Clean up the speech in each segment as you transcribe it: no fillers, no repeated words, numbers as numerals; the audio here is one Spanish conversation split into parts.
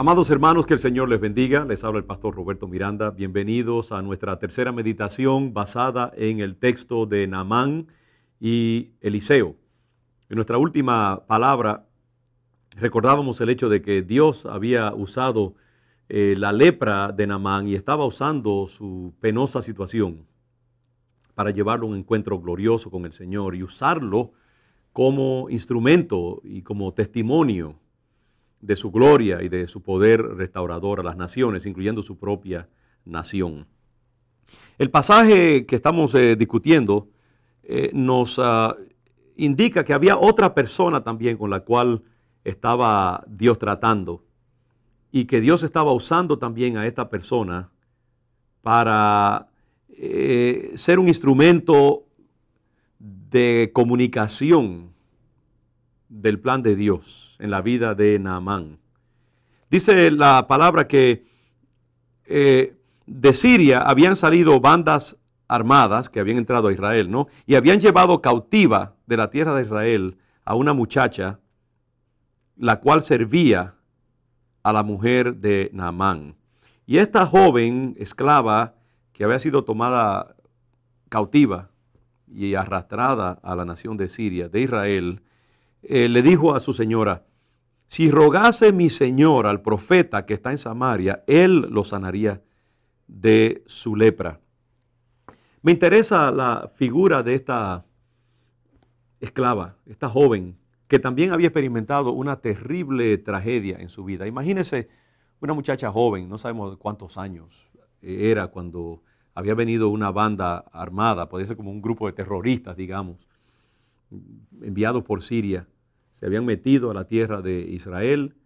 Amados hermanos, que el Señor les bendiga. Les habla el pastor Roberto Miranda. Bienvenidos a nuestra tercera meditación basada en el texto de Naamán y Eliseo. En nuestra última palabra recordábamos el hecho de que Dios había usado la lepra de Naamán y estaba usando su penosa situación para llevarlo a un encuentro glorioso con el Señor y usarlo como instrumento y como testimonio de su gloria y de su poder restaurador a las naciones, incluyendo su propia nación. El pasaje que estamos discutiendo nos indica que había otra persona también con la cual estaba Dios tratando y que Dios estaba usando también a esta persona para ser un instrumento de comunicación del plan de Dios en la vida de Naamán. Dice la palabra que de Siria habían salido bandas armadas que habían entrado a Israel, ¿no? Y habían llevado cautiva de la tierra de Israel a una muchacha, la cual servía a la mujer de Naamán. Y esta joven esclava que había sido tomada cautiva y arrastrada a la nación de Siria, de Israel, le dijo a su señora: si rogase mi señor al profeta que está en Samaria, él lo sanaría de su lepra. Me interesa la figura de esta esclava, esta joven, que también había experimentado una terrible tragedia en su vida. Imagínense una muchacha joven, no sabemos cuántos años era cuando había venido una banda armada, podría ser como un grupo de terroristas, digamos, enviados por Siria. Se habían metido a la tierra de Israel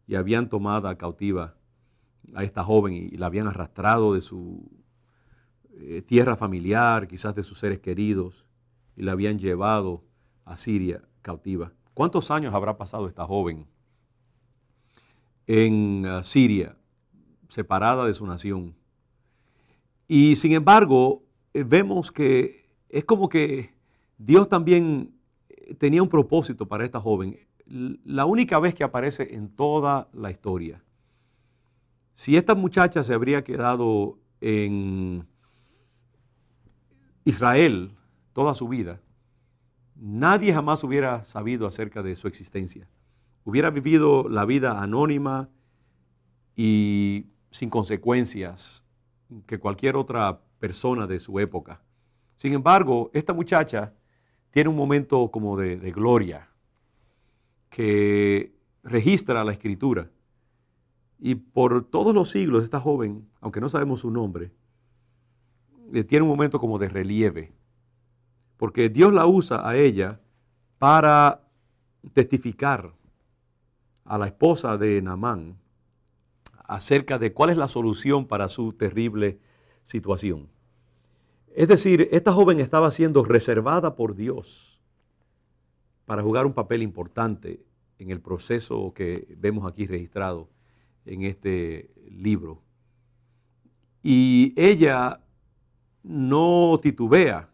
y habían tomado a cautiva a esta joven y la habían arrastrado de su tierra familiar, quizás de sus seres queridos, y la habían llevado a Siria cautiva. ¿Cuántos años habrá pasado esta joven en Siria, separada de su nación? Y sin embargo, vemos que es como que Dios también tenía un propósito para esta joven. La única vez que aparece en toda la historia. Si esta muchacha se habría quedado en Israel toda su vida, nadie jamás hubiera sabido acerca de su existencia. Hubiera vivido la vida anónima y sin consecuencias que cualquier otra persona de su época. Sin embargo, esta muchacha tiene un momento como de gloria que registra la Escritura. Y por todos los siglos esta joven, aunque no sabemos su nombre, tiene un momento como de relieve. Porque Dios la usa a ella para testificar a la esposa de Naamán acerca de cuál es la solución para su terrible situación. Es decir, esta joven estaba siendo reservada por Dios para jugar un papel importante en el proceso que vemos aquí registrado en este libro. Y ella no titubea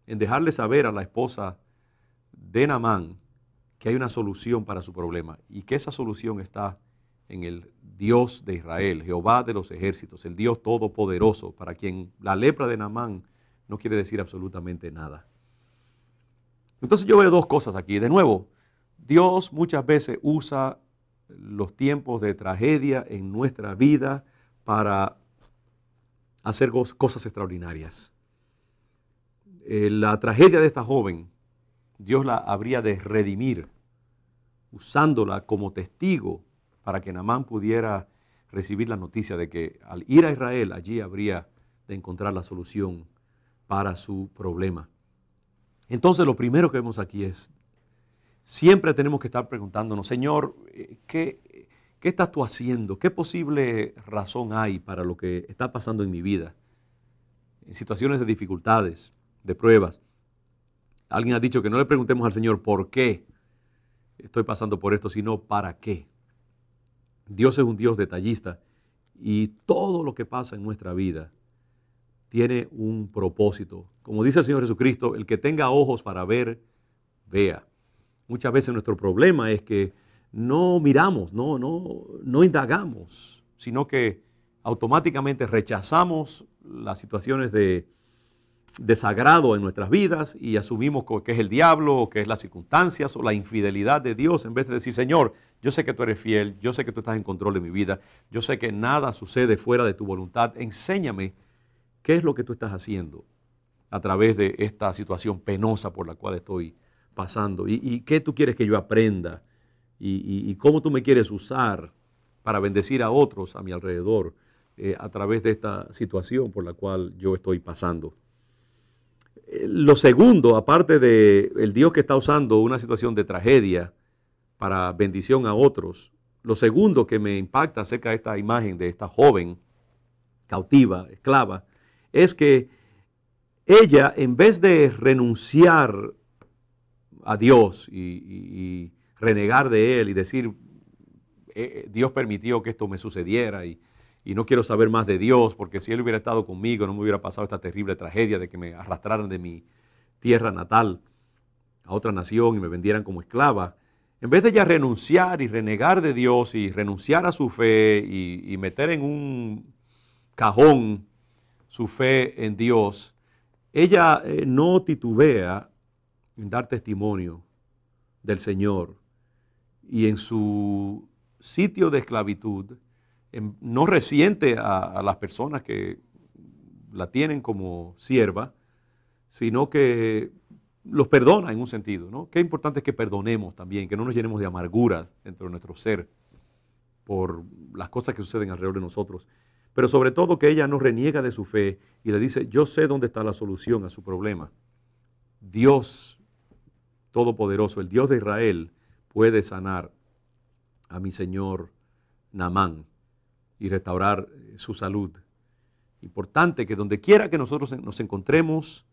en dejarle saber a la esposa de Naamán que hay una solución para su problema y que esa solución está en el Dios de Israel, Jehová de los ejércitos, el Dios todopoderoso, para quien la lepra de Naamán no quiere decir absolutamente nada. Entonces yo veo dos cosas aquí. De nuevo, Dios muchas veces usa los tiempos de tragedia en nuestra vida para hacer cosas extraordinarias. La tragedia de esta joven, Dios la habría de redimir, usándola como testigo para que Naamán pudiera recibir la noticia de que al ir a Israel, allí habría de encontrar la solución para su problema. Entonces lo primero que vemos aquí es, siempre tenemos que estar preguntándonos: Señor, ¿qué estás tú haciendo? ¿Qué posible razón hay para lo que está pasando en mi vida? En situaciones de dificultades, de pruebas. Alguien ha dicho que no le preguntemos al Señor por qué estoy pasando por esto, sino para qué. Dios es un Dios detallista y todo lo que pasa en nuestra vida tiene un propósito. Como dice el Señor Jesucristo, el que tenga ojos para ver, vea. Muchas veces nuestro problema es que no miramos, no indagamos, sino que automáticamente rechazamos las situaciones de desagrado en nuestras vidas y asumimos que es el diablo, o que es las circunstancias o la infidelidad de Dios, en vez de decir, Señor, yo sé que tú eres fiel, yo sé que tú estás en control de mi vida, yo sé que nada sucede fuera de tu voluntad, enséñame qué es lo que tú estás haciendo a través de esta situación penosa por la cual estoy pasando y qué tú quieres que yo aprenda y cómo tú me quieres usar para bendecir a otros a mi alrededor a través de esta situación por la cual yo estoy pasando. Lo segundo, aparte de el Dios que está usando una situación de tragedia para bendición a otros, lo segundo que me impacta acerca de esta imagen de esta joven cautiva, esclava, es que ella, en vez de renunciar a Dios y renegar de Él y decir, Dios permitió que esto me sucediera y no quiero saber más de Dios, porque si Él hubiera estado conmigo no me hubiera pasado esta terrible tragedia de que me arrastraran de mi tierra natal a otra nación y me vendieran como esclava. En vez de ella renunciar y renegar de Dios y renunciar a su fe y meter en un cajón su fe en Dios, ella no titubea en dar testimonio del Señor y en su sitio de esclavitud no resiente a las personas que la tienen como sierva, sino que los perdona en un sentido, ¿no? Qué importante es que perdonemos también, que no nos llenemos de amargura dentro de nuestro ser por las cosas que suceden alrededor de nosotros. Pero sobre todo que ella no reniega de su fe y le dice, yo sé dónde está la solución a su problema. Dios Todopoderoso, el Dios de Israel, puede sanar a mi señor Naamán y restaurar su salud. Importante que donde quiera que nosotros nos encontremos,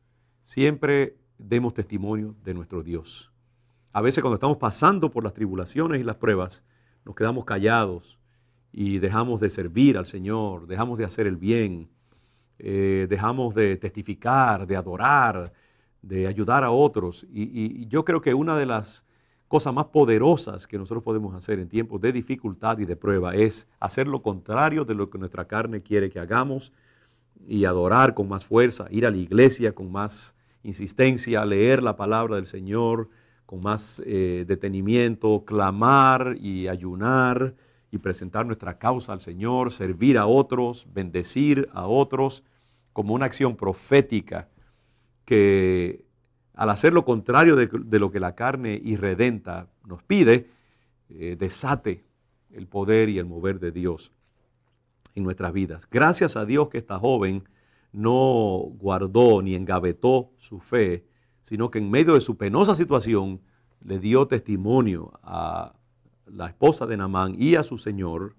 siempre demos testimonio de nuestro Dios. A veces cuando estamos pasando por las tribulaciones y las pruebas, nos quedamos callados y dejamos de servir al Señor, dejamos de hacer el bien, dejamos de testificar, de adorar, de ayudar a otros. Y yo creo que una de las cosas más poderosas que nosotros podemos hacer en tiempos de dificultad y de prueba es hacer lo contrario de lo que nuestra carne quiere que hagamos y adorar con más fuerza, ir a la iglesia con más insistencia, leer la palabra del Señor con más detenimiento, clamar y ayunar y presentar nuestra causa al Señor, servir a otros, bendecir a otros como una acción profética que al hacer lo contrario de lo que la carne irredenta nos pide, desate el poder y el mover de Dios en nuestras vidas. Gracias a Dios que esta joven no guardó ni engavetó su fe, sino que en medio de su penosa situación le dio testimonio a la esposa de Naamán y a su señor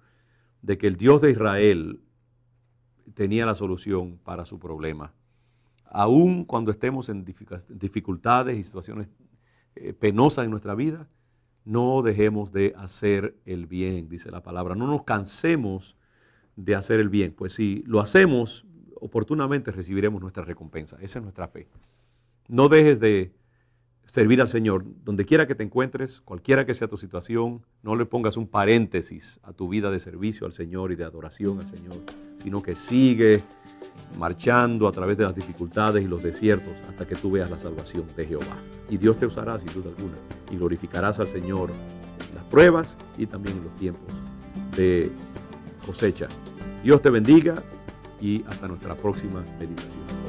de que el Dios de Israel tenía la solución para su problema. Aún cuando estemos en dificultades y situaciones penosas en nuestra vida, no dejemos de hacer el bien, dice la palabra. No nos cansemos de hacer el bien, pues si lo hacemos, oportunamente recibiremos nuestra recompensa. Esa es nuestra fe. No dejes de servir al Señor. Donde quiera que te encuentres, cualquiera que sea tu situación, no le pongas un paréntesis a tu vida de servicio al Señor y de adoración al Señor, sino que sigue marchando a través de las dificultades y los desiertos hasta que tú veas la salvación de Jehová. Y Dios te usará sin duda alguna y glorificarás al Señor en las pruebas y también en los tiempos de cosecha. Dios te bendiga y hasta nuestra próxima meditación.